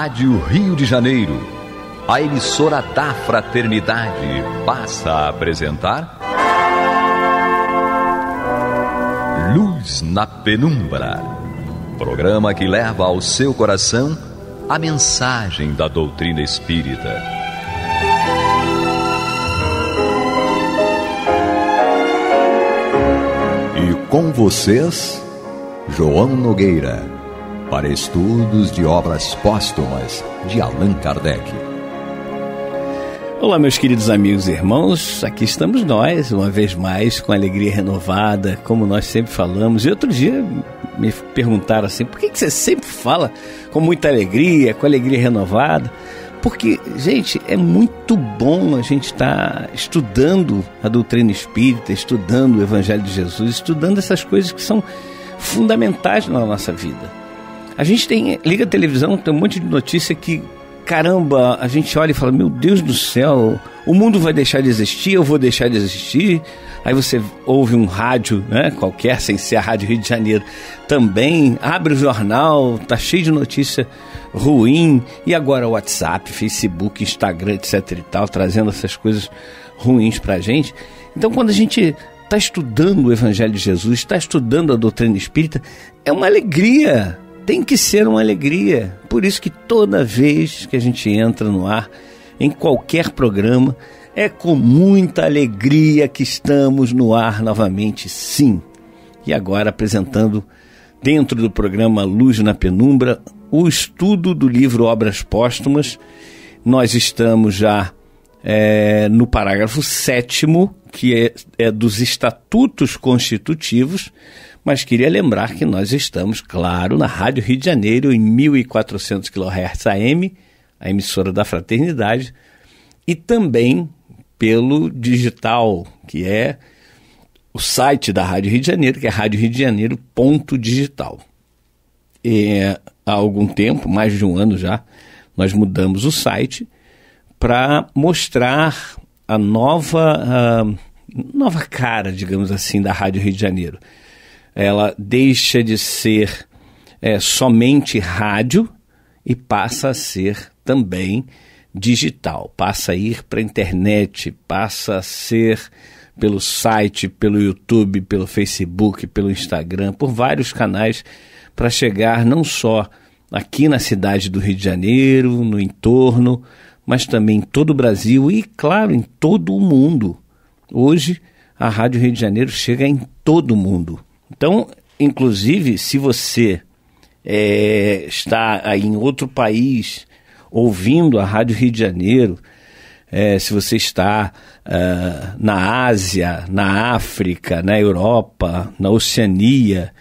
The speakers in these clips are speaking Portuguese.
Rádio Rio de Janeiro, a emissora da Fraternidade, passa a apresentar Luz na Penumbra, programa que leva ao seu coração a mensagem da doutrina espírita. E com vocês, João Nogueira, para estudos de obras póstumas de Allan Kardec. Olá, meus queridos amigos e irmãos, aqui estamos nós, uma vez mais, com alegria renovada, como nós sempre falamos. E outro dia me perguntaram assim, por que você sempre fala com muita alegria, com alegria renovada? Porque, gente, é muito bom a gente estar estudando a doutrina espírita, estudando o Evangelho de Jesus, estudando essas coisas que são fundamentais na nossa vida. A gente liga a televisão, tem um monte de notícia que, caramba, a gente olha e fala, meu Deus do céu, o mundo vai deixar de existir, eu vou deixar de existir. Aí você ouve um rádio, né, qualquer, sem ser a Rádio Rio de Janeiro, também abre o jornal, tá cheio de notícia ruim, e agora o WhatsApp, Facebook, Instagram, etc e tal, trazendo essas coisas ruins pra gente. Então, quando a gente está estudando o Evangelho de Jesus, está estudando a doutrina espírita, é uma alegria, tem que ser uma alegria. Por isso que toda vez que a gente entra no ar, em qualquer programa, é com muita alegria que estamos no ar novamente, sim. E agora apresentando, dentro do programa Luz na Penumbra, o estudo do livro Obras Póstumas. Nós estamos já no parágrafo 7º, que é dos Estatutos Constitutivos, mas queria lembrar que nós estamos, claro, na Rádio Rio de Janeiro, em 1400 kHz AM, a emissora da Fraternidade, e também pelo digital, que é o site da Rádio Rio de Janeiro, que é radioriodejaneiro.digital. Há algum tempo, mais de um ano já, nós mudamos o site para mostrar a nova cara, digamos assim, da Rádio Rio de Janeiro. Ela deixa de ser somente rádio e passa a ser também digital, passa a ir para a internet, passa a ser pelo site, pelo YouTube, pelo Facebook, pelo Instagram, por vários canais, para chegar não só aqui na cidade do Rio de Janeiro, no entorno, mas também em todo o Brasil e, claro, em todo o mundo. Hoje, a Rádio Rio de Janeiro chega em todo o mundo. Então, inclusive, se você está aí em outro país ouvindo a Rádio Rio de Janeiro, se você está na Ásia, na África, na Europa, na Oceania,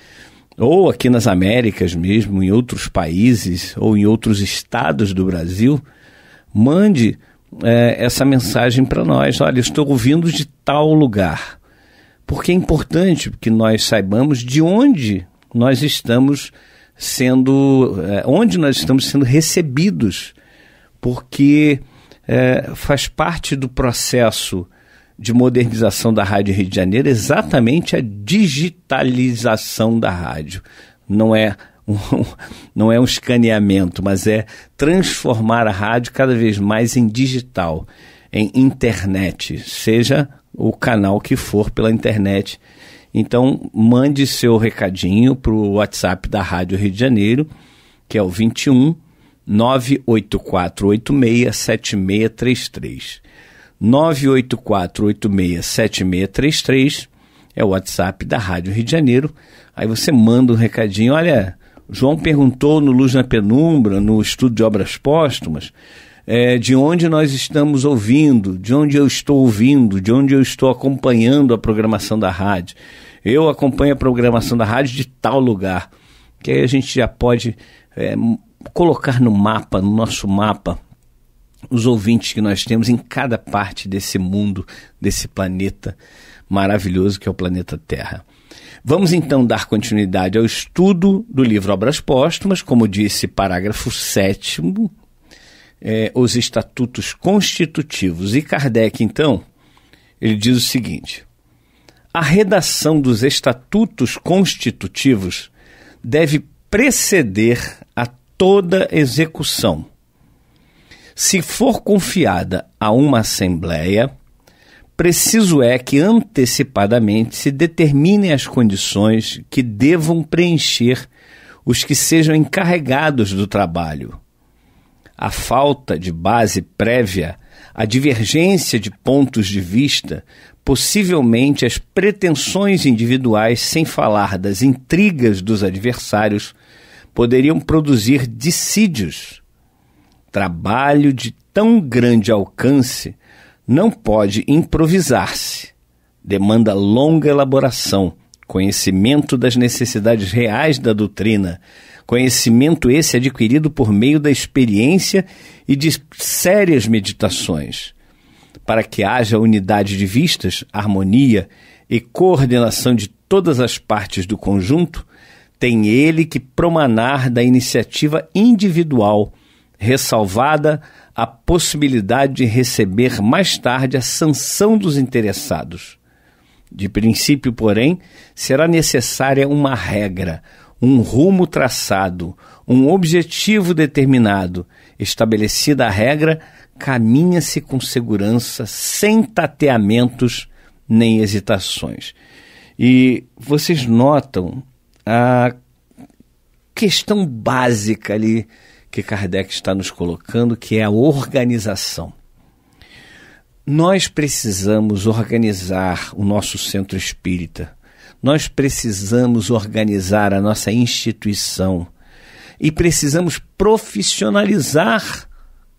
ou aqui nas Américas mesmo, em outros países ou em outros estados do Brasil, mande essa mensagem para nós. Olha, eu estou ouvindo de tal lugar. Porque é importante que nós saibamos de onde nós estamos sendo recebidos, porque faz parte do processo de modernização da Rádio Rio de Janeiro exatamente a digitalização da rádio. Não é um escaneamento, mas é transformar a rádio cada vez mais em digital, em internet, seja o canal que for pela internet. Então, mande seu recadinho para o WhatsApp da Rádio Rio de Janeiro, que é o 21 984867633. 984867633 é o WhatsApp da Rádio Rio de Janeiro. Aí você manda um recadinho, olha, João perguntou no Luz na Penumbra, no estudo de obras póstumas, de onde nós estamos ouvindo, de onde eu estou ouvindo, de onde eu estou acompanhando a programação da rádio. Eu acompanho a programação da rádio de tal lugar, que aí a gente já pode colocar no mapa, no nosso mapa, os ouvintes que nós temos em cada parte desse mundo, desse planeta maravilhoso que é o planeta Terra. Vamos então dar continuidade ao estudo do livro Obras Póstumas, como disse, parágrafo 7º, os Estatutos Constitutivos. E Kardec, então, ele diz o seguinte: a redação dos Estatutos Constitutivos deve preceder a toda execução, Se for confiada a uma assembleia, preciso é que antecipadamente se determinem as condições que devam preencher os que sejam encarregados do trabalho. A falta de base prévia, a divergência de pontos de vista, possivelmente as pretensões individuais, sem falar das intrigas dos adversários, poderiam produzir dissídios. Trabalho de tão grande alcance não pode improvisar-se. Demanda longa elaboração, conhecimento das necessidades reais da doutrina, conhecimento esse adquirido por meio da experiência e de sérias meditações. Para que haja unidade de vistas, harmonia e coordenação de todas as partes do conjunto, tem ele que promanar da iniciativa individual, ressalvada a possibilidade de receber mais tarde a sanção dos interessados. De princípio, porém, será necessária uma regra, um rumo traçado, um objetivo determinado. Estabelecida a regra, caminha-se com segurança, sem tateamentos nem hesitações. E vocês notam a questão básica ali que Kardec está nos colocando, que é a organização. Nós precisamos organizar o nosso centro espírita. Nós precisamos organizar a nossa instituição. E precisamos profissionalizar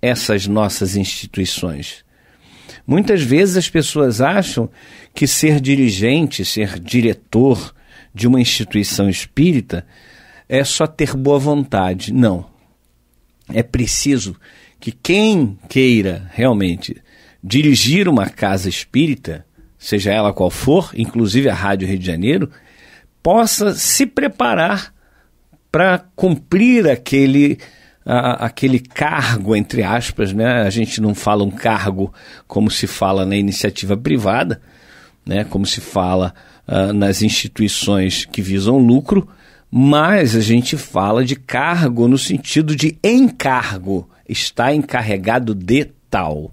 essas nossas instituições. Muitas vezes as pessoas acham que ser dirigente, ser diretor de uma instituição espírita é só ter boa vontade. Não. É preciso que quem queira realmente dirigir uma casa espírita, seja ela qual for, inclusive a Rádio Rio de Janeiro, possa se preparar para cumprir aquele cargo, entre aspas, né? A gente não fala um cargo como se fala na iniciativa privada, né? Como se fala nas instituições que visam lucro, mas a gente fala de cargo no sentido de encargo, está encarregado de tal.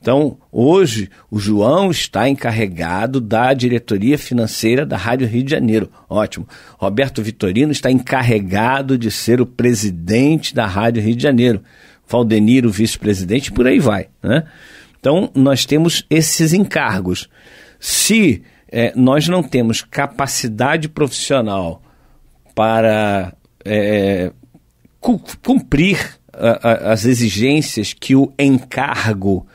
Então, hoje, o João está encarregado da diretoria financeira da Rádio Rio de Janeiro. Ótimo. Roberto Vitorino está encarregado de ser o presidente da Rádio Rio de Janeiro. Valdenir, o vice-presidente, por aí vai, né? Então, nós temos esses encargos. Se nós não temos capacidade profissional para cumprir as exigências que o encargo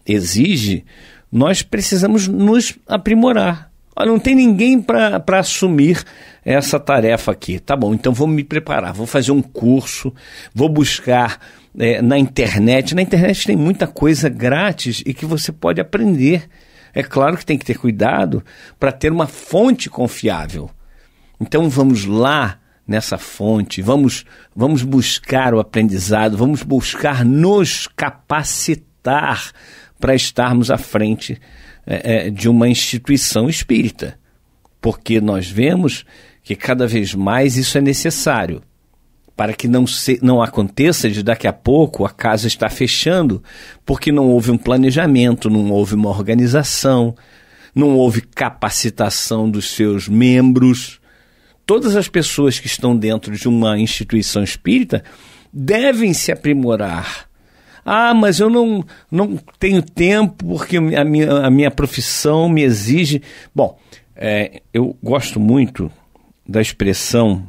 exige, nós precisamos nos aprimorar. Não tem ninguém para assumir essa tarefa aqui. Tá bom, então vou me preparar, vou fazer um curso, vou buscar na internet. Na internet tem muita coisa grátis e que você pode aprender. É claro que tem que ter cuidado para ter uma fonte confiável. Então vamos lá nessa fonte, vamos buscar o aprendizado, vamos buscar nos capacitar para estarmos à frente de uma instituição espírita. Porque nós vemos que cada vez mais isso é necessário, para que não aconteça de daqui a pouco a casa está fechando, porque não houve um planejamento, não houve uma organização, não houve capacitação dos seus membros. Todas as pessoas que estão dentro de uma instituição espírita devem se aprimorar. Mas eu não tenho tempo porque a minha profissão me exige. Bom, eu gosto muito da expressão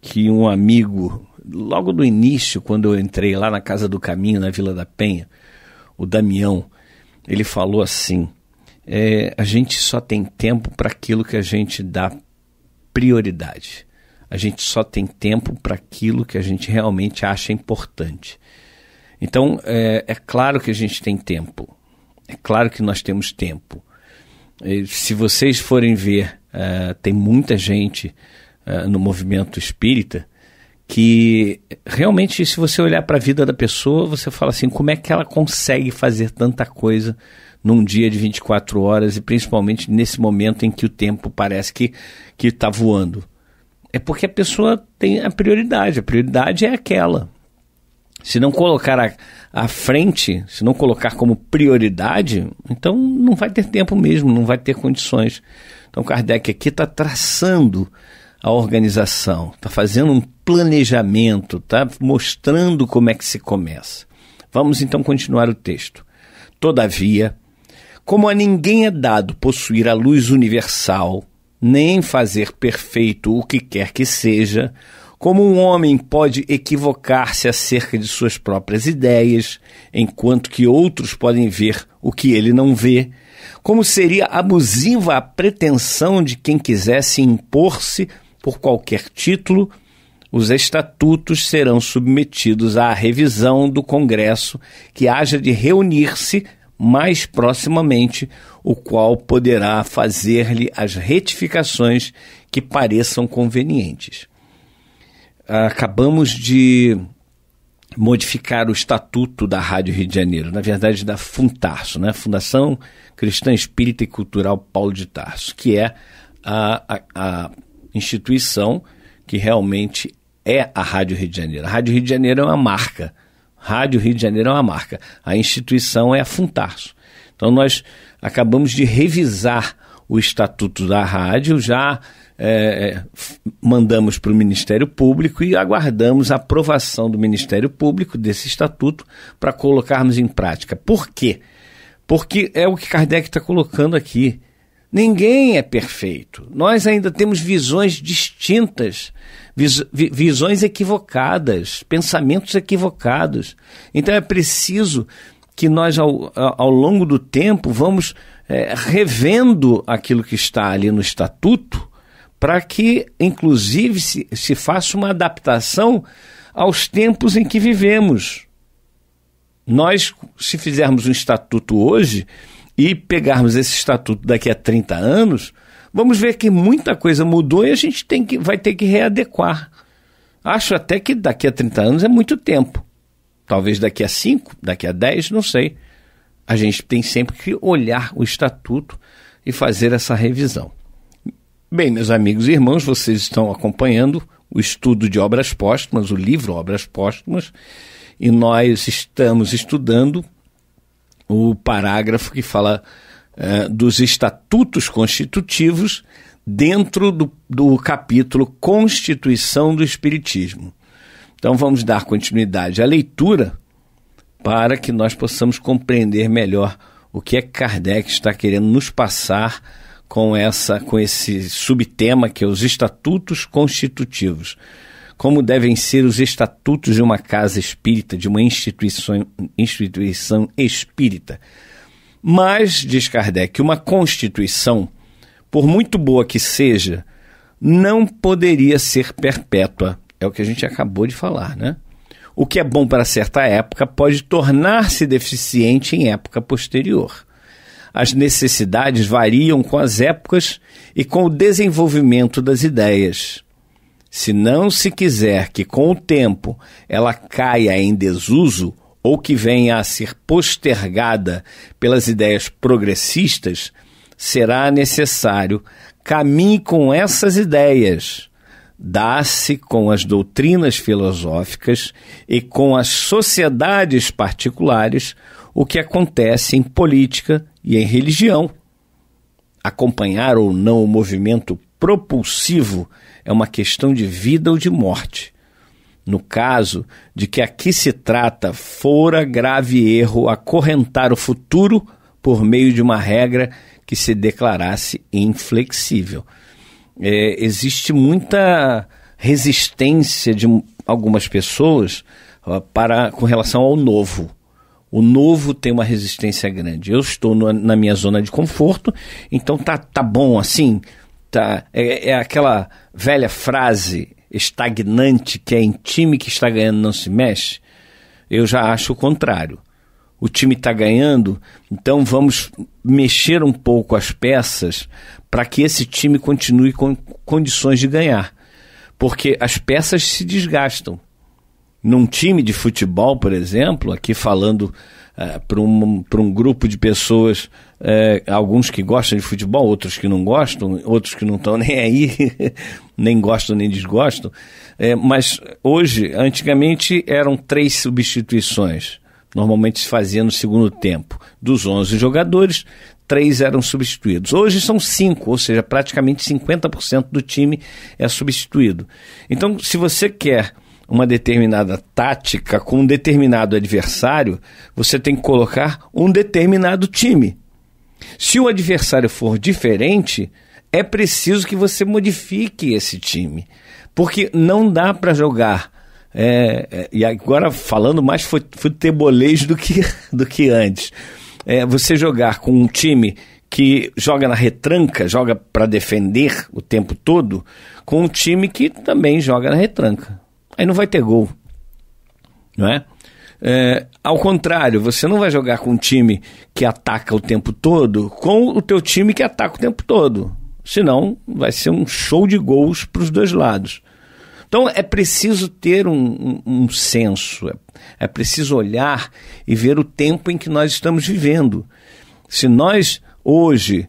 que um amigo, logo do início, quando eu entrei lá na Casa do Caminho, na Vila da Penha, o Damião, ele falou assim: a gente só tem tempo para aquilo que a gente dá prioridade. A gente só tem tempo para aquilo que a gente realmente acha importante. Então, é claro que a gente tem tempo. É claro que nós temos tempo. Se vocês forem ver, tem muita gente no movimento espírita que realmente, se você olhar para a vida da pessoa, você fala assim, como é que ela consegue fazer tanta coisa num dia de 24 horas e principalmente nesse momento em que o tempo parece que está voando? É porque a pessoa tem a prioridade é aquela. Se não colocar à frente, se não colocar como prioridade, então não vai ter tempo mesmo, não vai ter condições. Então Kardec aqui está traçando a organização, está fazendo um planejamento, está mostrando como é que se começa. Vamos então continuar o texto. Todavia, como a ninguém é dado possuir a luz universal, nem fazer perfeito o que quer que seja, como um homem pode equivocar-se acerca de suas próprias ideias, enquanto que outros podem ver o que ele não vê, como seria abusiva a pretensão de quem quisesse impor-se por qualquer título, os estatutos serão submetidos à revisão do Congresso, que haja de reunir-se mais proximamente, o qual poderá fazer-lhe as retificações que pareçam convenientes. Acabamos de modificar o estatuto da Rádio Rio de Janeiro, na verdade da Funtarso, né? Fundação Cristã Espírita e Cultural Paulo de Tarso, que é a instituição que realmente é a Rádio Rio de Janeiro. A Rádio Rio de Janeiro é uma marca. Rádio Rio de Janeiro é uma marca. A instituição é a Funtarso. Então nós acabamos de revisar o estatuto da rádio, já mandamos para o Ministério Público e aguardamos a aprovação do Ministério Público desse estatuto para colocarmos em prática. Por quê? Porque é o que Kardec está colocando aqui. Ninguém é perfeito. Nós ainda temos visões distintas, visões equivocadas, pensamentos equivocados. Então é preciso que nós, ao longo do tempo, vamos revendo aquilo que está ali no estatuto, para que, inclusive, se faça uma adaptação aos tempos em que vivemos. Nós, se fizermos um estatuto hoje e pegarmos esse estatuto daqui a 30 anos, vamos ver que muita coisa mudou e a gente vai ter que readequar. Acho até que daqui a 30 anos é muito tempo. Talvez daqui a 5, daqui a 10, não sei. A gente tem sempre que olhar o estatuto e fazer essa revisão. Bem, meus amigos e irmãos, vocês estão acompanhando o estudo de Obras Póstumas, o livro Obras Póstumas, e nós estamos estudando o parágrafo que fala dos estatutos constitutivos dentro do capítulo Constituição do Espiritismo. Então vamos dar continuidade à leitura para que nós possamos compreender melhor o que é que Kardec está querendo nos passar com esse subtema que é os estatutos constitutivos. Como devem ser os estatutos de uma casa espírita, de uma instituição espírita. Mas, diz Kardec, uma constituição, por muito boa que seja, não poderia ser perpétua. É o que a gente acabou de falar, né? O que é bom para certa época pode tornar-se deficiente em época posterior. As necessidades variam com as épocas e com o desenvolvimento das ideias. Se não se quiser que com o tempo ela caia em desuso ou que venha a ser postergada pelas ideias progressistas, será necessário caminhe com essas ideias, dá-se com as doutrinas filosóficas e com as sociedades particulares o que acontece em política e em religião. Acompanhar ou não o movimento propulsivo é uma questão de vida ou de morte. No caso de que aqui se trata, fora grave erro acorrentar o futuro por meio de uma regra que se declarasse inflexível. Existe muita resistência de algumas pessoas com relação ao novo. O novo tem uma resistência grande. Eu estou na minha zona de conforto, então tá bom assim. É aquela velha frase estagnante que é em time que está ganhando não se mexe. Eu já acho o contrário. O time está ganhando, então vamos mexer um pouco as peças para que esse time continue com condições de ganhar. Porque as peças se desgastam. Num time de futebol, por exemplo, aqui falando para um grupo de pessoas, alguns que gostam de futebol, outros que não gostam, outros que não estão nem aí, nem gostam nem desgostam, mas hoje, antigamente eram 3 substituições, normalmente se fazia no segundo tempo. Dos 11 jogadores, 3 eram substituídos. Hoje são 5, ou seja, praticamente 50% do time é substituído. Então, se você quer uma determinada tática com um determinado adversário, você tem que colocar um determinado time. Se o adversário for diferente, é preciso que você modifique esse time, porque não dá para jogar. E agora falando mais futebolês do que antes. Você jogar com um time que joga na retranca, joga para defender o tempo todo, com um time que também joga na retranca. Aí não vai ter gol, não é? Ao contrário, você não vai jogar com um time que ataca o tempo todo com o teu time que ataca o tempo todo. Senão vai ser um show de gols para os dois lados. Então é preciso ter um senso, é preciso olhar e ver o tempo em que nós estamos vivendo. Se nós hoje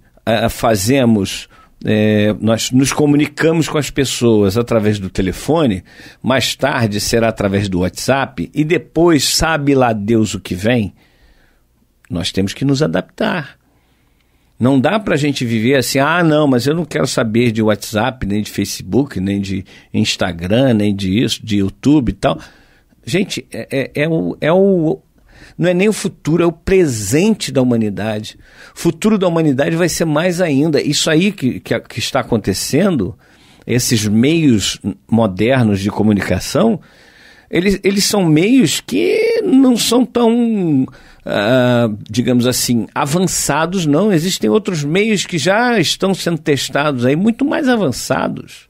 nós nos comunicamos com as pessoas através do telefone, mais tarde será através do WhatsApp e depois sabe lá Deus o que vem, nós temos que nos adaptar. Não dá para a gente viver assim, não, mas eu não quero saber de WhatsApp, nem de Facebook, nem de Instagram, nem de YouTube e tal. Gente, não é nem o futuro, é o presente da humanidade. O futuro da humanidade vai ser mais ainda. Isso aí que está acontecendo, esses meios modernos de comunicação, eles são meios que não são tão, digamos assim, avançados, não. Existem outros meios que já estão sendo testados aí, muito mais avançados.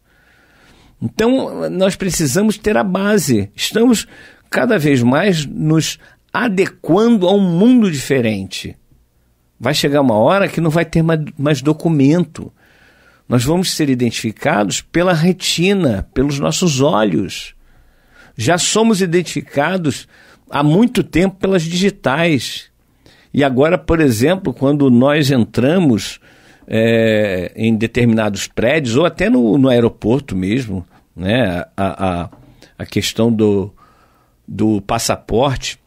Então, nós precisamos ter a base. Estamos cada vez mais nos adequando a um mundo diferente. Vai chegar uma hora que não vai ter mais documento. Nós vamos ser identificados pela retina, pelos nossos olhos. Já somos identificados há muito tempo pelas digitais. E agora, por exemplo, quando nós entramos em determinados prédios, ou até no aeroporto mesmo, né, a questão do passaporte.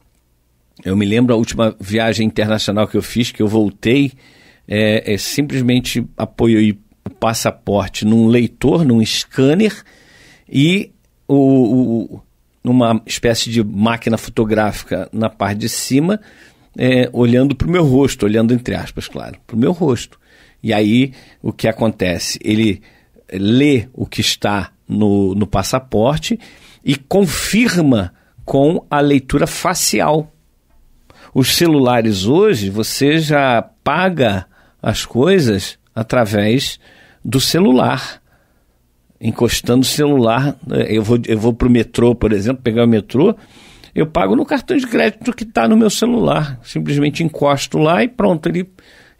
Eu me lembro a última viagem internacional que eu fiz, que eu voltei, simplesmente apoiei o passaporte num leitor, num scanner, e numa espécie de máquina fotográfica na parte de cima, olhando para o meu rosto, olhando entre aspas, claro, para o meu rosto. E aí o que acontece? Ele lê o que está no passaporte e confirma com a leitura facial. Os celulares hoje, você já paga as coisas através do celular. Encostando o celular, eu vou para o metrô, por exemplo, pegar o metrô, eu pago no cartão de crédito que está no meu celular. Simplesmente encosto lá e pronto,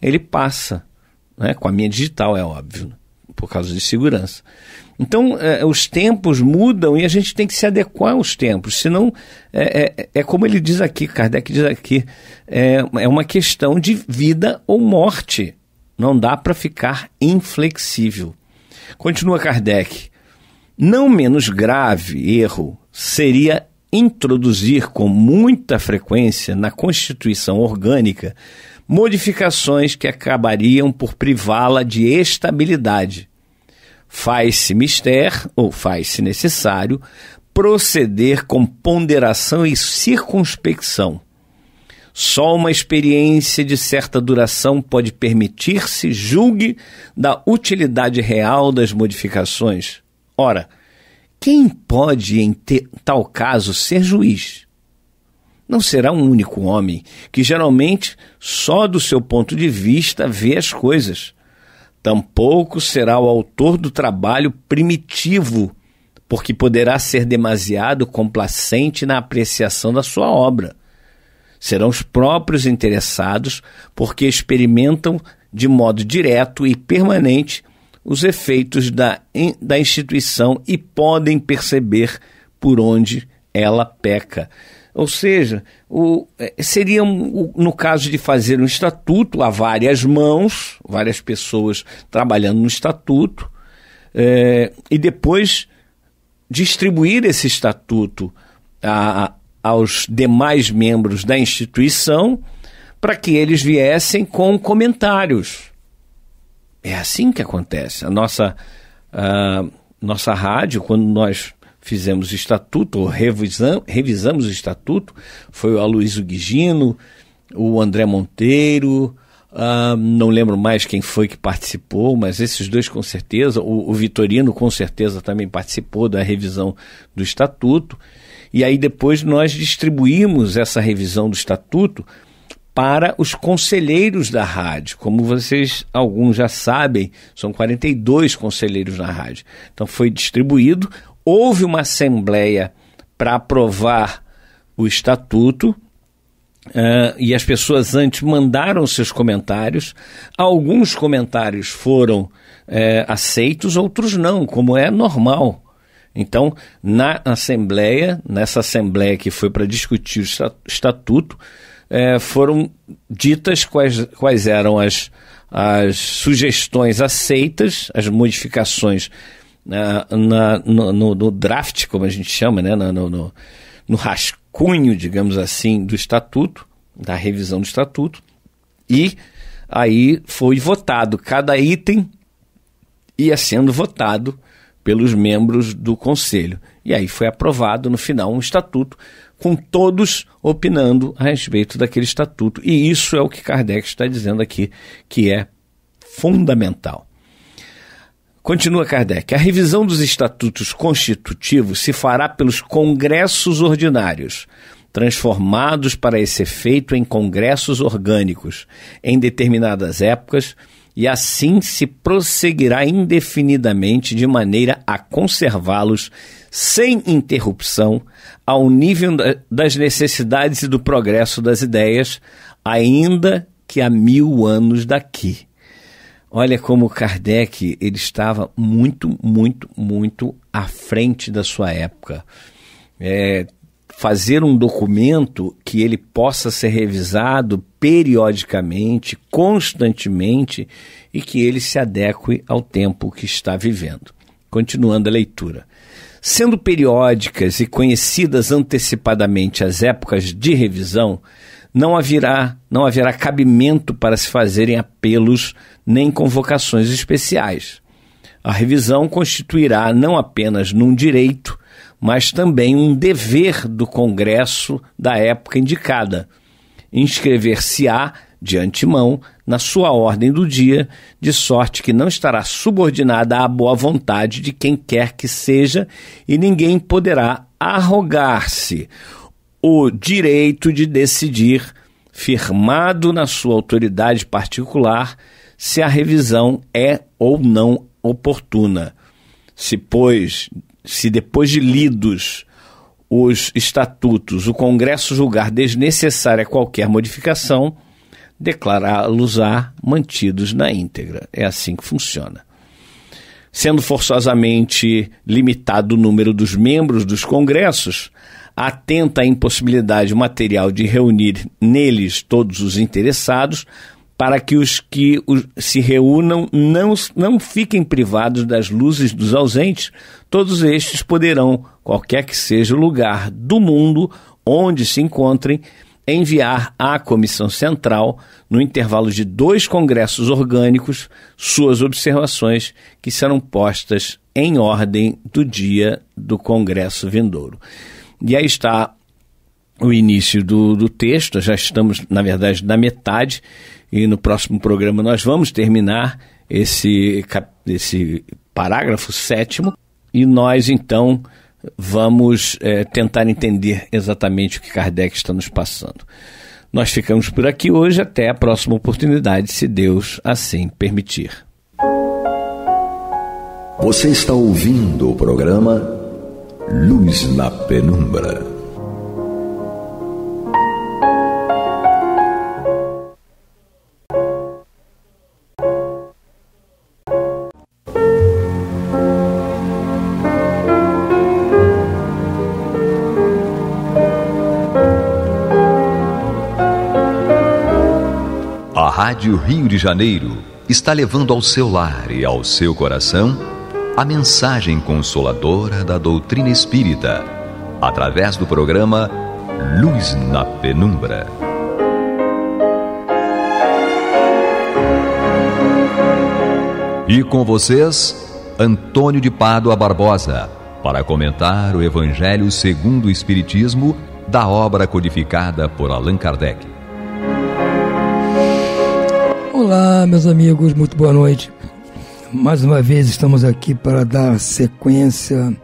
ele passa. Né? Com a minha digital, é óbvio, por causa de segurança. Então, os tempos mudam e a gente tem que se adequar aos tempos, senão, como ele diz aqui, Kardec diz aqui, é uma questão de vida ou morte. Não dá para ficar inflexível. Continua Kardec. Não menos grave erro seria introduzir com muita frequência na constituição orgânica modificações que acabariam por privá-la de estabilidade. Faz-se mister, ou faz-se necessário, proceder com ponderação e circunspecção. Só uma experiência de certa duração pode permitir-se julgue da utilidade real das modificações. Ora, quem pode em tal caso ser juiz? Não será um único homem, que geralmente só do seu ponto de vista vê as coisas. Tampouco será o autor do trabalho primitivo, porque poderá ser demasiado complacente na apreciação da sua obra. Serão os próprios interessados, porque experimentam de modo direto e permanente os efeitos da instituição e podem perceber por onde ela peca. Ou seja, seria, no caso de fazer um estatuto, há várias mãos, várias pessoas trabalhando no estatuto, e depois distribuir esse estatuto aos demais membros da instituição para que eles viessem com comentários. É assim que acontece. A nossa rádio, quando nós fizemos o estatuto, ou revisamos o estatuto, foi o Aloysio Guigino, o André Monteiro, não lembro mais quem foi que participou, mas esses dois com certeza, o Vitorino com certeza também participou da revisão do estatuto, e aí depois nós distribuímos essa revisão do estatuto para os conselheiros da rádio. Como vocês, alguns já sabem, são 42 conselheiros na rádio. Então foi distribuído, houve uma assembleia para aprovar o estatuto, e as pessoas antes mandaram seus comentários. Alguns comentários foram aceitos, outros não, como é normal. Então, nessa assembleia que foi para discutir o estatuto, foram ditas quais eram as sugestões aceitas, as modificações no draft, como a gente chama, né? No rascunho, digamos assim, do estatuto, da revisão do estatuto, e aí foi votado. Cada item ia sendo votado pelos membros do conselho. E aí foi aprovado, no final, um estatuto, com todos opinando a respeito daquele estatuto. E isso é o que Kardec está dizendo aqui, que é fundamental. Continua Kardec. A revisão dos estatutos constitutivos se fará pelos congressos ordinários, transformados para esse efeito em congressos orgânicos, em determinadas épocas, e assim se prosseguirá indefinidamente de maneira a conservá-los sem interrupção ao nível das necessidades e do progresso das ideias, ainda que a 1000 anos daqui. Olha como Kardec ele estava muito, muito, muito à frente da sua época. Fazer um documento que ele possa ser revisado periodicamente, constantemente, e que ele se adeque ao tempo que está vivendo. Continuando a leitura. Sendo periódicas e conhecidas antecipadamente as épocas de revisão, não haverá cabimento para se fazerem apelos nem convocações especiais. A revisão constituirá não apenas num direito, mas também um dever do Congresso da época indicada. Inscrever-se-á, de antemão, na sua ordem do dia, de sorte que não estará subordinada à boa vontade de quem quer que seja, e ninguém poderá arrogar-se o direito de decidir, firmado na sua autoridade particular, se a revisão é ou não oportuna. Se depois de lidos os estatutos, o Congresso julgar desnecessária qualquer modificação, declará-los-á mantidos na íntegra. É assim que funciona. Sendo forçosamente limitado o número dos membros dos congressos, atenta à impossibilidade material de reunir neles todos os interessados, para que os que se reúnam não fiquem privados das luzes dos ausentes, todos estes poderão, qualquer que seja o lugar do mundo onde se encontrem, enviar à Comissão Central, no intervalo de 2 congressos orgânicos, suas observações, que serão postas em ordem do dia do congresso vindouro. E aí está o início do texto. Já estamos, na verdade, na metade, e no próximo programa nós vamos terminar esse parágrafo 7º, e nós, então, vamos tentar entender exatamente o que Kardec está nos passando. Nós ficamos por aqui hoje, até a próxima oportunidade, se Deus assim permitir. Você está ouvindo o programa Luz na Penumbra. Rádio Rio de Janeiro está levando ao seu lar e ao seu coração a mensagem consoladora da doutrina espírita, através do programa Luz na Penumbra. E com vocês, Antônio de Pádua Barbosa, para comentar o Evangelho segundo o Espiritismo, da obra codificada por Allan Kardec. Olá, meus amigos, muito boa noite. Mais uma vez estamos aqui para dar sequência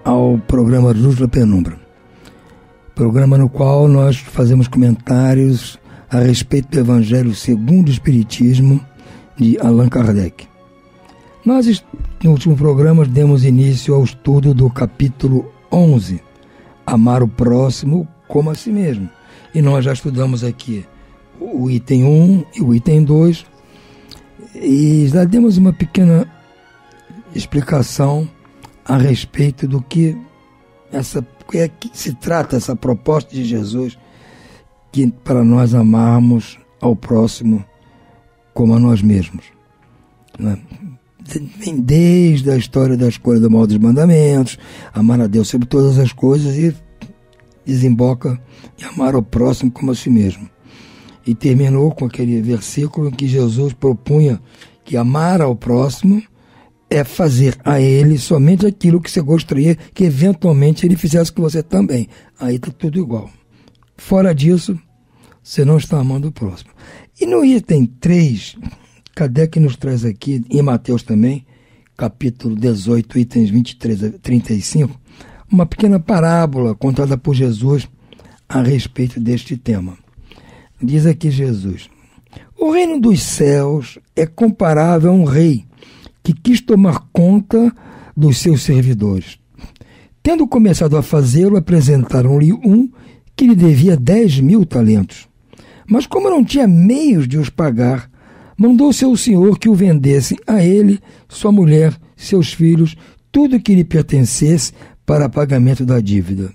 ao programa Luz na Penumbra, programa no qual nós fazemos comentários a respeito do Evangelho segundo o Espiritismo de Allan Kardec. Nós, no último programa, demos início ao estudo do capítulo 11, Amar o Próximo como a si mesmo. E nós já estudamos aqui o item 1 e o item 2, e já demos uma pequena explicação a respeito do que se trata essa proposta de Jesus, que para nós amarmos ao próximo como a nós mesmos, né? Vem desde a história da escolha do mal dos mandamentos, amar a Deus sobre todas as coisas, e desemboca em amar ao próximo como a si mesmo. E terminou com aquele versículo em que Jesus propunha que amar ao próximo é fazer a ele somente aquilo que você gostaria que eventualmente ele fizesse com você também. Aí está tudo igual. Fora disso, você não está amando o próximo. E no item 3... Kardec nos traz aqui, em Mateus também, capítulo 18, itens 23 a 35, uma pequena parábola contada por Jesus a respeito deste tema. Diz aqui Jesus: o reino dos céus é comparável a um rei que quis tomar conta dos seus servidores. Tendo começado a fazê-lo, apresentaram-lhe um que lhe devia 10.000 talentos. Mas como não tinha meios de os pagar, mandou seu senhor que o vendesse a ele, sua mulher, seus filhos, tudo que lhe pertencesse para pagamento da dívida.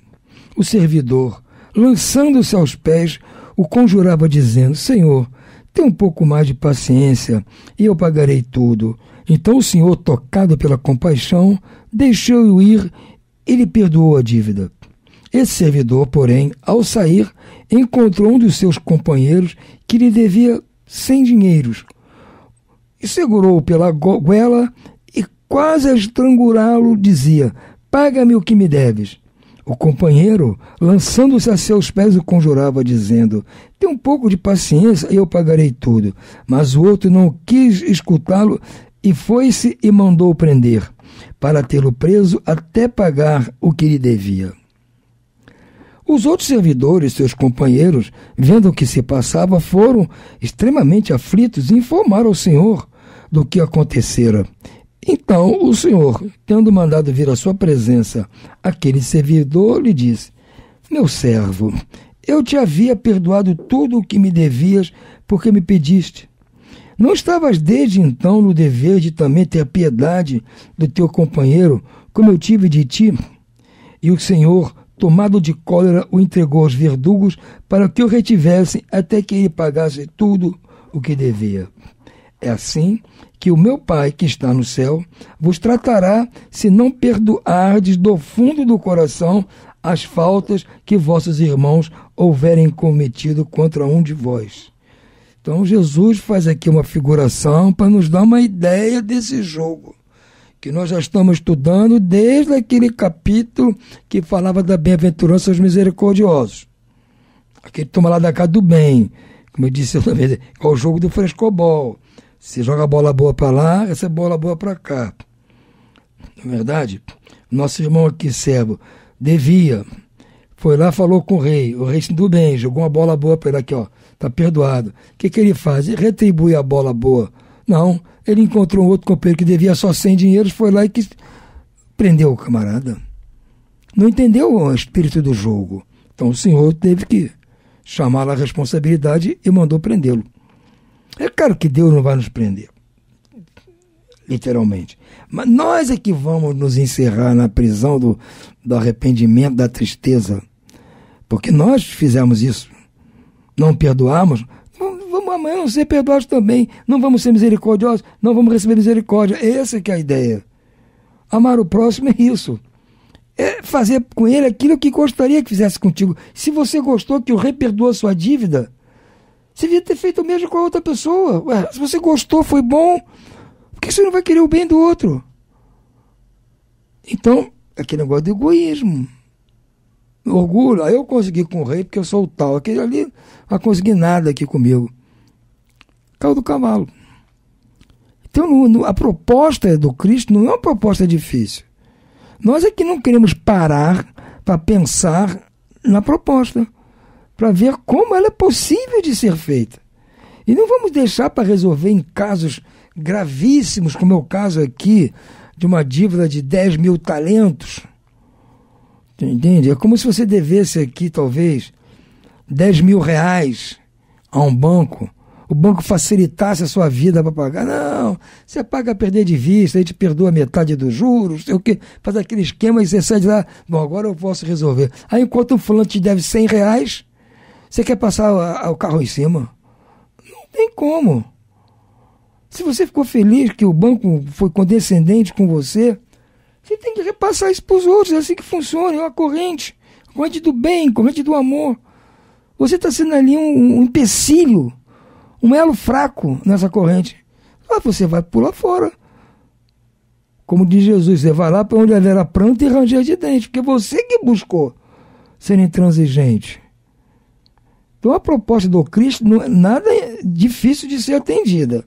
O servidor, lançando-se aos pés, o conjurava dizendo: Senhor, tem um pouco mais de paciência e eu pagarei tudo. Então o senhor, tocado pela compaixão, deixou-o ir e lhe perdoou a dívida. Esse servidor, porém, ao sair, encontrou um dos seus companheiros que lhe devia 100 dinheiros, e segurou-o pela goela e, quase a estrangulá-lo, dizia: paga-me o que me deves. O companheiro, lançando-se a seus pés, o conjurava, dizendo: tem um pouco de paciência e eu pagarei tudo. Mas o outro não quis escutá-lo e foi-se e mandou prender, para tê-lo preso até pagar o que lhe devia. Os outros servidores, seus companheiros, vendo o que se passava, foram extremamente aflitos e informaram ao Senhor do que acontecera. Então o Senhor, tendo mandado vir à sua presença aquele servidor, lhe disse: meu servo, eu te havia perdoado tudo o que me devias, porque me pediste. Não estavas desde então no dever de também ter piedade do teu companheiro, como eu tive de ti? E o Senhor, tomado de cólera, o entregou aos verdugos para que o retivessem até que ele pagasse tudo o que devia. É assim que o meu Pai, que está no céu, vos tratará se não perdoardes do fundo do coração as faltas que vossos irmãos houverem cometido contra um de vós. Então Jesus faz aqui uma figuração para nos dar uma ideia desse jogo, que nós já estamos estudando desde aquele capítulo que falava da bem-aventurança aos misericordiosos. Aquele toma lá da casa do bem, como eu disse outra vez, é o jogo do frescobol. Você joga a bola boa para lá, essa bola boa para cá. Não é verdade? Nosso irmão aqui, servo, devia, foi lá, falou com o rei se deu bem, jogou uma bola boa para ele aqui, ó, está perdoado. O que ele faz? Ele retribui a bola boa. Não, ele encontrou um outro companheiro que devia só 100 dinheiros, foi lá e que prendeu o camarada. Não entendeu o espírito do jogo. Então o senhor teve que chamar a responsabilidade e mandou prendê-lo. É claro que Deus não vai nos prender, literalmente. Mas nós é que vamos nos encerrar na prisão do arrependimento, da tristeza. Porque nós fizemos isso. Não perdoamos, vamos amanhã não ser perdoados também. Não vamos ser misericordiosos, não vamos receber misericórdia. Essa que é a ideia. Amar o próximo é isso. É fazer com ele aquilo que gostaria que fizesse contigo. Se você gostou que o rei perdoou a sua dívida, você devia ter feito o mesmo com a outra pessoa. Ué, se você gostou, foi bom, por que você não vai querer o bem do outro? Então, aquele negócio de egoísmo. Orgulho. Aí eu consegui com o rei porque eu sou o tal. Aquele ali não vai conseguir nada aqui comigo. Caiu do cavalo. Então, a proposta do Cristo não é uma proposta difícil. Nós é que não queremos parar para pensar na proposta, para ver como ela é possível de ser feita. E não vamos deixar para resolver em casos gravíssimos, como é o caso aqui, de uma dívida de 10 mil talentos. Entende? É como se você devesse aqui, talvez, 10 mil reais a um banco. O banco facilitasse a sua vida para pagar. Não, você paga a perder de vista, aí te perdoa metade dos juros, sei o quê, faz aquele esquema e você sai de lá. Bom, agora eu posso resolver. Aí enquanto um fulano te deve 100 reais, você quer passar o carro em cima? Não tem como. Se você ficou feliz que o banco foi condescendente com você, você tem que repassar isso para os outros. É assim que funciona, é uma corrente do bem, corrente do amor. Você está sendo ali um empecilho, um elo fraco nessa corrente. Mas você vai pular fora. Como diz Jesus, você vai lá para onde haverá pranto e ranger de dente, porque você que buscou ser intransigente. Então a proposta do Cristo não é nada difícil de ser atendida.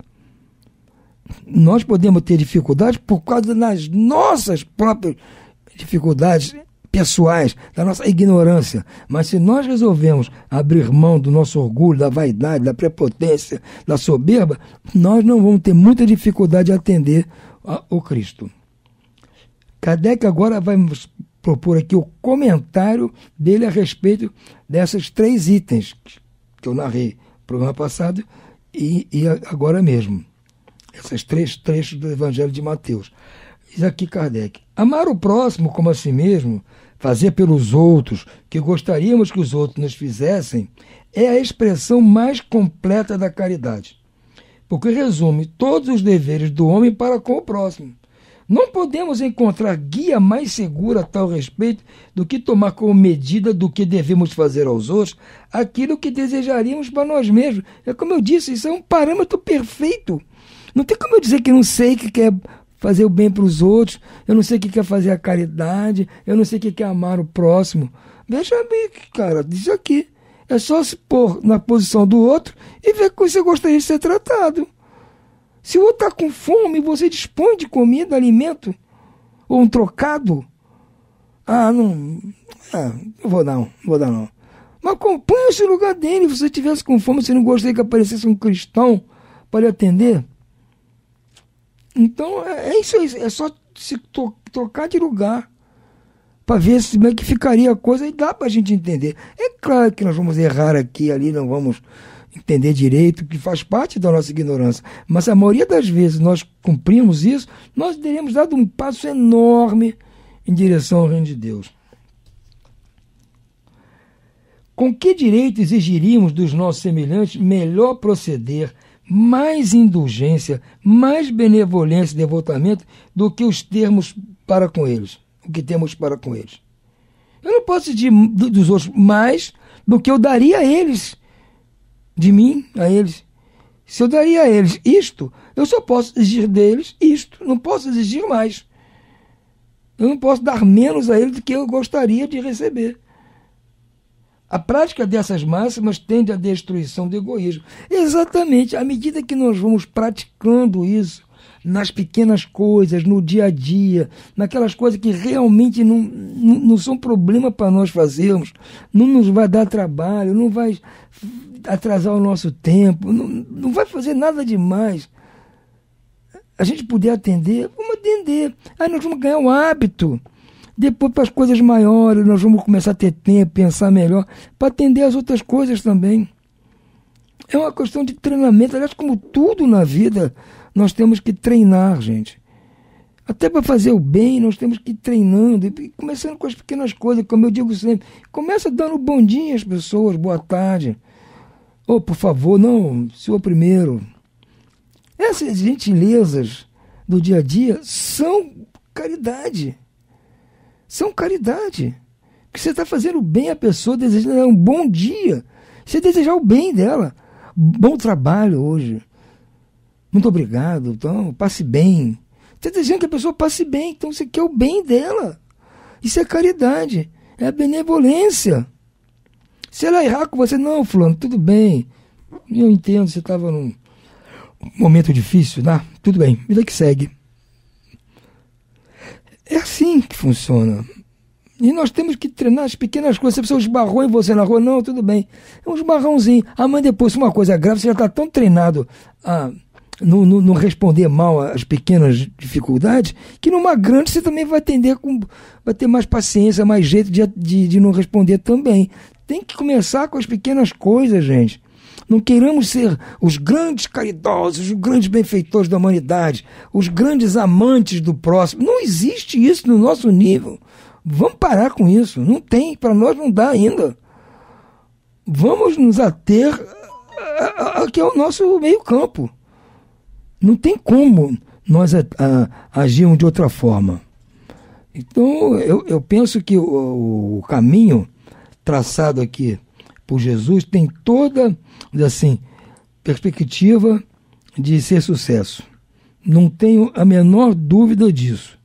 Nós podemos ter dificuldades por causa das nossas próprias dificuldades pessoais, da nossa ignorância. Mas se nós resolvemos abrir mão do nosso orgulho, da vaidade, da prepotência, da soberba, nós não vamos ter muita dificuldade de atender o Cristo. Kardec agora vai nos propor aqui o comentário dele a respeito desses 3 itens que eu narrei no programa passado e agora mesmo. Esses 3 trechos do Evangelho de Mateus. Diz aqui Kardec: amar o próximo como a si mesmo, fazer pelos outros que gostaríamos que os outros nos fizessem, é a expressão mais completa da caridade, porque resume todos os deveres do homem para com o próximo. Não podemos encontrar guia mais segura a tal respeito do que tomar como medida do que devemos fazer aos outros aquilo que desejaríamos para nós mesmos. É como eu disse, isso é um parâmetro perfeito. Não tem como eu dizer que não sei o que quer fazer o bem para os outros, eu não sei o que quer fazer a caridade, eu não sei o que quer amar o próximo. Veja bem, cara, diz aqui. É só se pôr na posição do outro e ver como você gostaria de ser tratado. Se o outro está com fome, você dispõe de comida, alimento, ou um trocado. Não vou dar não. Mas põe-se no lugar dele. Se você estivesse com fome, você não gostaria que aparecesse um cristão para lhe atender? Então, é isso aí. É só se trocar de lugar para ver como é que ficaria a coisa e dá para a gente entender. É claro que nós vamos errar aqui e ali, não vamos entender direito, que faz parte da nossa ignorância. Mas a maioria das vezes nós cumprimos isso, nós teremos dado um passo enorme em direção ao reino de Deus. Com que direito exigiríamos dos nossos semelhantes melhor proceder, mais indulgência, mais benevolência e devotamento do que os termos para com eles, o que temos para com eles? Eu não posso exigir dos outros mais do que eu daria a eles, de mim a eles. Se eu daria a eles isto, eu só posso exigir deles isto, não posso exigir mais. Eu não posso dar menos a eles do que eu gostaria de receber. A prática dessas máximas tende à destruição do egoísmo. Exatamente, à medida que nós vamos praticando isso, nas pequenas coisas, no dia a dia, naquelas coisas que realmente não são problema para nós fazermos, não nos vai dar trabalho, não vai atrasar o nosso tempo, não vai fazer nada demais. A gente puder atender, vamos atender. Aí nós vamos ganhar um hábito. Depois, para as coisas maiores, nós vamos começar a ter tempo, pensar melhor, para atender as outras coisas também. É uma questão de treinamento. Aliás, como tudo na vida, nós temos que treinar, gente. Até para fazer o bem, nós temos que ir treinando, começando com as pequenas coisas, como eu digo sempre. Começa dando bom dia às pessoas, boa tarde. Oh, por favor, não, senhor primeiro. Essas gentilezas do dia a dia são caridade. São caridade. Porque você está fazendo bem à pessoa, desejando ela um bom dia. Você desejar o bem dela. Bom trabalho hoje. Muito obrigado. Então, passe bem. Você está desejando que a pessoa passe bem. Então, você quer o bem dela. Isso é caridade. É a benevolência. Se ela errar com você, não, fulano, tudo bem. Eu entendo, você estava num momento difícil, né? Tudo bem, vida que segue. É assim que funciona. E nós temos que treinar as pequenas coisas. Se a pessoa esbarrou em você na rua, não, tudo bem. É um esbarrãozinho. Amanhã depois, se uma coisa grave, você já está tão treinado a não responder mal às pequenas dificuldades, que numa grande você também vai ter mais paciência, mais jeito de não responder também. Tem que começar com as pequenas coisas, gente. Não queiramos ser os grandes caridosos, os grandes benfeitores da humanidade, os grandes amantes do próximo. Não existe isso no nosso nível. Vamos parar com isso. Não tem, para nós não dá ainda. Vamos nos ater aqui ao nosso meio campo. Não tem como nós agirmos de outra forma. Então, eu penso que o caminho traçado aqui por Jesus tem toda, assim, perspectiva de ser sucesso. Não tenho a menor dúvida disso.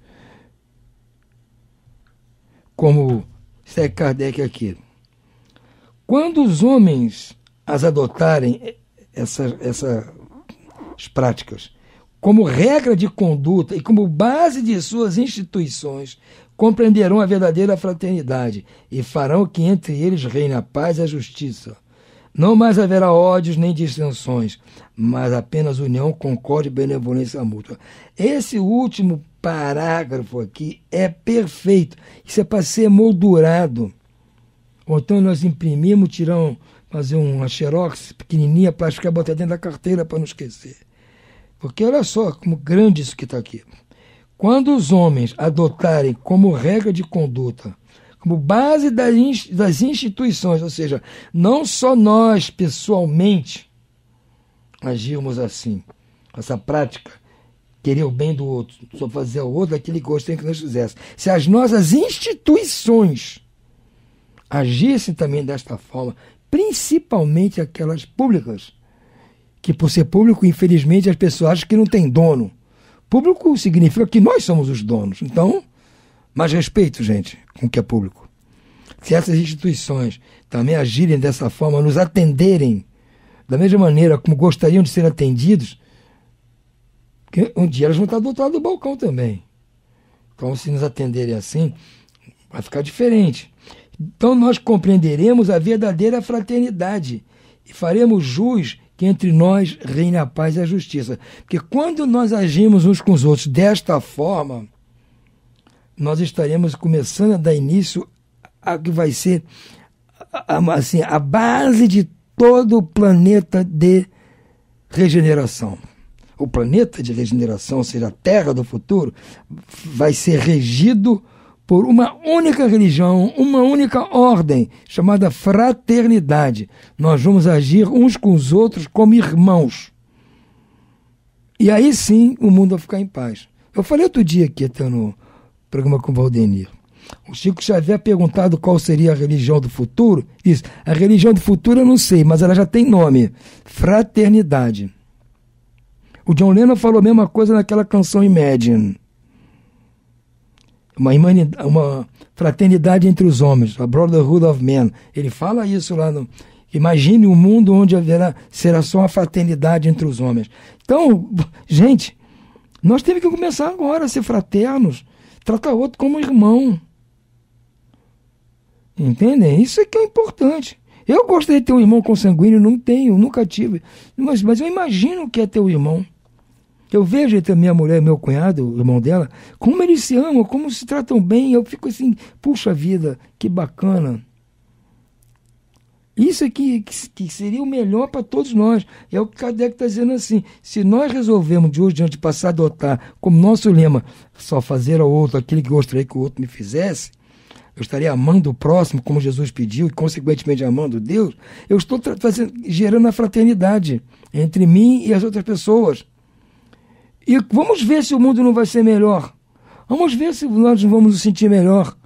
Como segue Kardec aqui. Quando os homens as adotarem, essas práticas, como regra de conduta e como base de suas instituições, compreenderão a verdadeira fraternidade e farão que entre eles reine a paz e a justiça. Não mais haverá ódios nem dissensões, mas apenas união, concórdia e benevolência mútua. Esse último parágrafo aqui é perfeito. Isso é para ser moldurado. Ou então nós imprimimos, tiramos, fazer uma xerox pequenininha, plástica, botar dentro da carteira para não esquecer. Porque olha só como grande isso que está aqui. Quando os homens adotarem como regra de conduta, como base das instituições, ou seja, não só nós pessoalmente agirmos assim, essa prática, querer o bem do outro, só fazer ao outro aquele que gostaria que nós fizéssemos. Se as nossas instituições agissem também desta forma, principalmente aquelas públicas, que por ser público, infelizmente, as pessoas acham que não tem dono. Público significa que nós somos os donos. Então, mais respeito, gente, com o que é público. Se essas instituições também agirem dessa forma, nos atenderem da mesma maneira como gostariam de ser atendidos, porque um dia elas vão estar do outro lado do balcão também. Então, se nos atenderem assim, vai ficar diferente. Então, nós compreenderemos a verdadeira fraternidade e faremos jus que entre nós reine a paz e a justiça. Porque quando nós agimos uns com os outros desta forma, nós estaremos começando a dar início a que vai ser assim, a base de todo o planeta de regeneração. O planeta de regeneração, ou seja, a Terra do futuro, vai ser regido por uma única religião, uma única ordem, chamada fraternidade. Nós vamos agir uns com os outros como irmãos. E aí sim o mundo vai ficar em paz. Eu falei outro dia aqui, até no programa com o Valdenir. O Chico Xavier perguntado qual seria a religião do futuro. Disse, a religião do futuro eu não sei, mas ela já tem nome. Fraternidade. O John Lennon falou a mesma coisa naquela canção Imagine. Uma fraternidade entre os homens, a Brotherhood of Men. Ele fala isso lá no... Imagine um mundo onde será só uma fraternidade entre os homens. Então, gente, nós temos que começar agora a ser fraternos, tratar o outro como irmão. Entendem? Isso é que é importante. Eu gostaria de ter um irmão consanguíneo, não tenho, nunca tive. Mas eu imagino o que é ter um irmão. Eu vejo entre a minha mulher e meu cunhado, o irmão dela, como eles se amam, como se tratam bem. Eu fico assim, puxa vida, que bacana. Isso aqui que seria o melhor para todos nós. É o que Kardec está dizendo assim. Se nós resolvemos de hoje em diante passar a adotar como nosso lema, só fazer ao outro aquilo que gostaria que o outro me fizesse, eu estarei amando o próximo como Jesus pediu e, consequentemente, amando Deus, eu estou gerando a fraternidade entre mim e as outras pessoas. E vamos ver se o mundo não vai ser melhor. Vamos ver se nós não vamos nos sentir melhor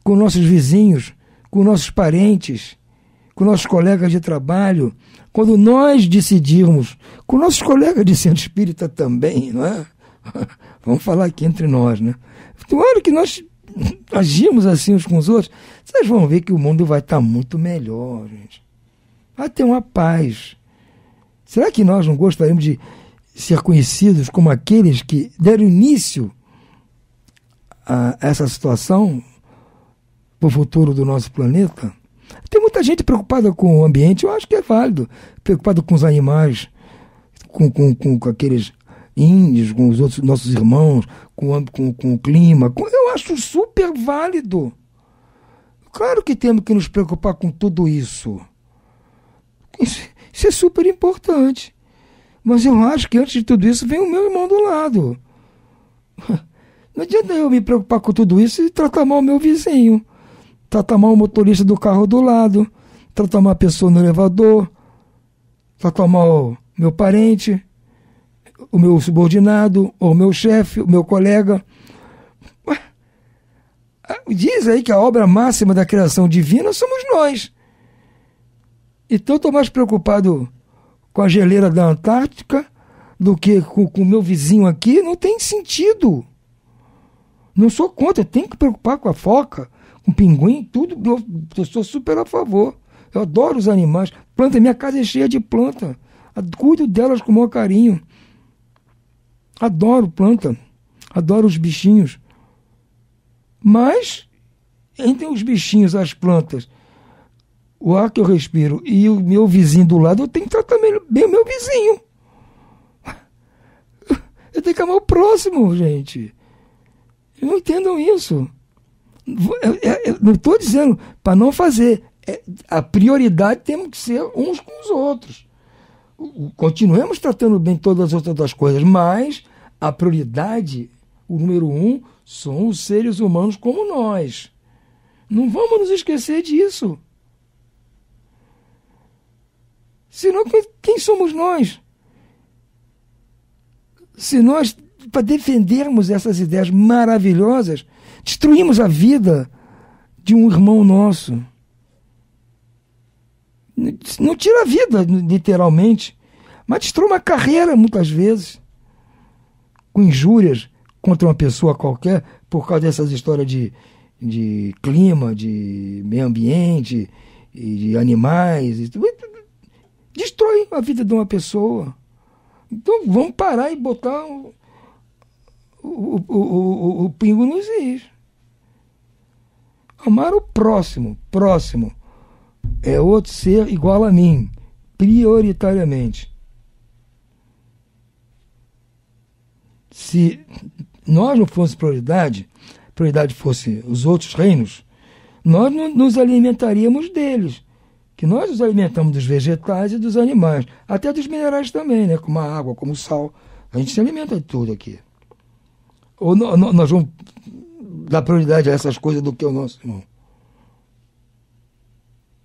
com nossos vizinhos, com nossos parentes, com nossos colegas de trabalho, quando nós decidirmos, com nossos colegas de centro espírita também, não é? Vamos falar aqui entre nós, né? Na hora que nós agimos assim uns com os outros, vocês vão ver que o mundo vai estar muito melhor, gente. Vai ter uma paz. Será que nós não gostaríamos de ser conhecidos como aqueles que deram início a essa situação para o futuro do nosso planeta? Tem muita gente preocupada com o ambiente, eu acho que é válido, preocupada com os animais, com aqueles índios, com os outros nossos irmãos, com o clima. Eu acho super válido. Claro que temos que nos preocupar com tudo isso. Isso é super importante. Mas eu acho que antes de tudo isso vem o meu irmão do lado. Não adianta eu me preocupar com tudo isso e tratar mal o meu vizinho, tratar mal o motorista do carro do lado, tratar mal a pessoa no elevador, tratar mal o meu parente, o meu subordinado, ou o meu chefe, o meu colega. Diz aí que a obra máxima da criação divina somos nós. Então eu estou mais preocupado com a geleira da Antártica do que com o meu vizinho aqui. Não tem sentido. Não sou contra, eu tenho que preocupar com a foca, com o pinguim, tudo. Eu sou super a favor. Eu adoro os animais. Minha casa é cheia de planta. Cuido delas com o maior carinho. Adoro planta. Adoro os bichinhos. Mas, entre os bichinhos, as plantas, o ar que eu respiro e o meu vizinho do lado, eu tenho que tratar bem o meu vizinho. Eu tenho que amar o próximo, gente. Não entendam isso. Eu não estou dizendo para não fazer. A prioridade temos que ser uns com os outros. Continuemos tratando bem todas as outras coisas, mas a prioridade, o número 1, são os seres humanos como nós. Não vamos nos esquecer disso. Senão, quem somos nós? Se nós, para defendermos essas ideias maravilhosas, destruímos a vida de um irmão nosso. Não tira a vida, literalmente, mas destrói uma carreira, muitas vezes, com injúrias contra uma pessoa qualquer, por causa dessas histórias de clima, de meio ambiente, e de animais. Destrói a vida de uma pessoa. Então vamos parar e botar o pingo nos is. Amar o próximo é outro ser igual a mim, prioritariamente. Se nós não fosse prioridade fosse os outros reinos, nós não nos alimentaríamos deles. Que nós nos alimentamos dos vegetais e dos animais, até dos minerais também, né? Como a água, como o sal. A gente se alimenta de tudo aqui. Ou nós vamos dar prioridade a essas coisas do que o nosso irmão?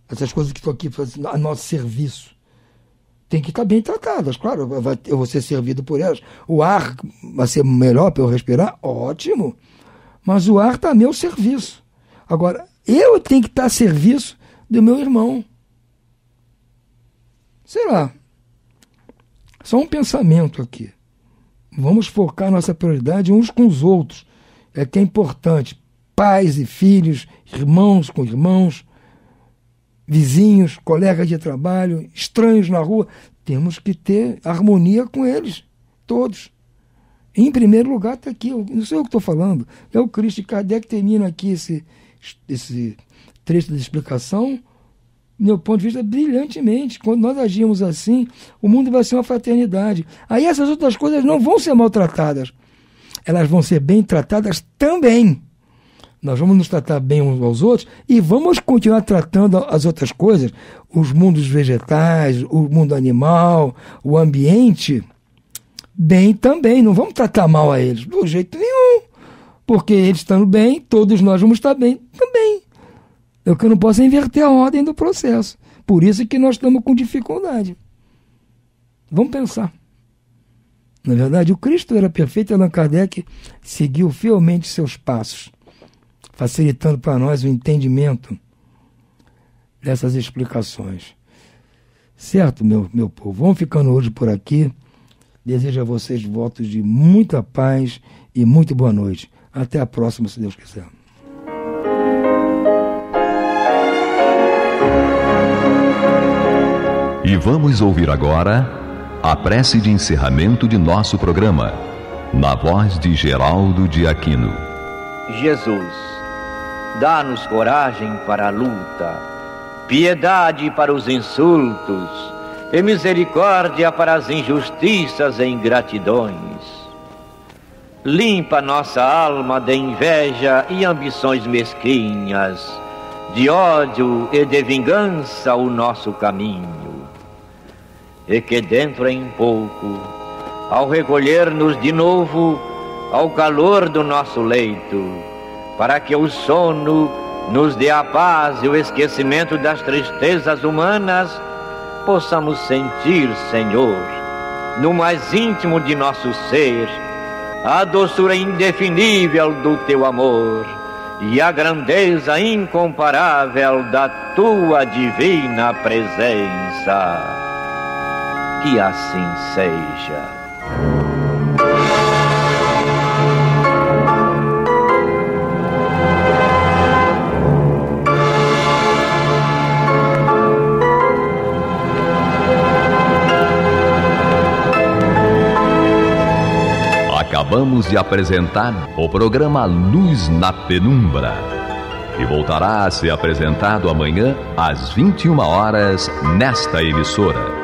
Essas coisas que estão aqui a nosso serviço tem que estar bem tratadas, claro, eu vou ser servido por elas. O ar vai ser melhor para eu respirar? Ótimo. Mas o ar está a meu serviço. Agora, eu tenho que estar a serviço do meu irmão. Sei lá. Só um pensamento aqui. Vamos focar nossa prioridade uns com os outros. É que é importante. Pais e filhos, irmãos com irmãos, vizinhos, colegas de trabalho, estranhos na rua. Temos que ter harmonia com eles, todos. Em primeiro lugar está aqui, não sei o que estou falando, é o Cristo. Kardec termina aqui esse trecho de explicação, meu ponto de vista, brilhantemente. Quando nós agimos assim, o mundo vai ser uma fraternidade. Aí essas outras coisas não vão ser maltratadas, elas vão ser bem tratadas também. Nós vamos nos tratar bem uns aos outros e vamos continuar tratando as outras coisas, os mundos vegetais, o mundo animal, o ambiente, bem também. Não vamos tratar mal a eles, do jeito nenhum. Porque eles estando bem, todos nós vamos estar bem também. O que eu não posso é inverter a ordem do processo. Por isso que nós estamos com dificuldade. Vamos pensar. Na verdade, o Cristo era perfeito, Allan Kardec seguiu fielmente seus passos, facilitando para nós o entendimento dessas explicações. Certo, meu povo? Vamos ficando hoje por aqui. Desejo a vocês votos de muita paz e muito boa noite. Até a próxima, se Deus quiser. E vamos ouvir agora a prece de encerramento de nosso programa, na voz de Geraldo de Aquino. Jesus, dá-nos coragem para a luta, piedade para os insultos e misericórdia para as injustiças e ingratidões. Limpa nossa alma de inveja e ambições mesquinhas, de ódio e de vingança o nosso caminho. E que dentro em pouco, ao recolher-nos de novo ao calor do nosso leito, para que o sono nos dê a paz e o esquecimento das tristezas humanas, possamos sentir, Senhor, no mais íntimo de nosso ser, a doçura indefinível do Teu amor e a grandeza incomparável da Tua divina presença. Que assim seja. Acabamos de apresentar o programa Luz na Penumbra, que voltará a ser apresentado amanhã às 21 horas nesta emissora.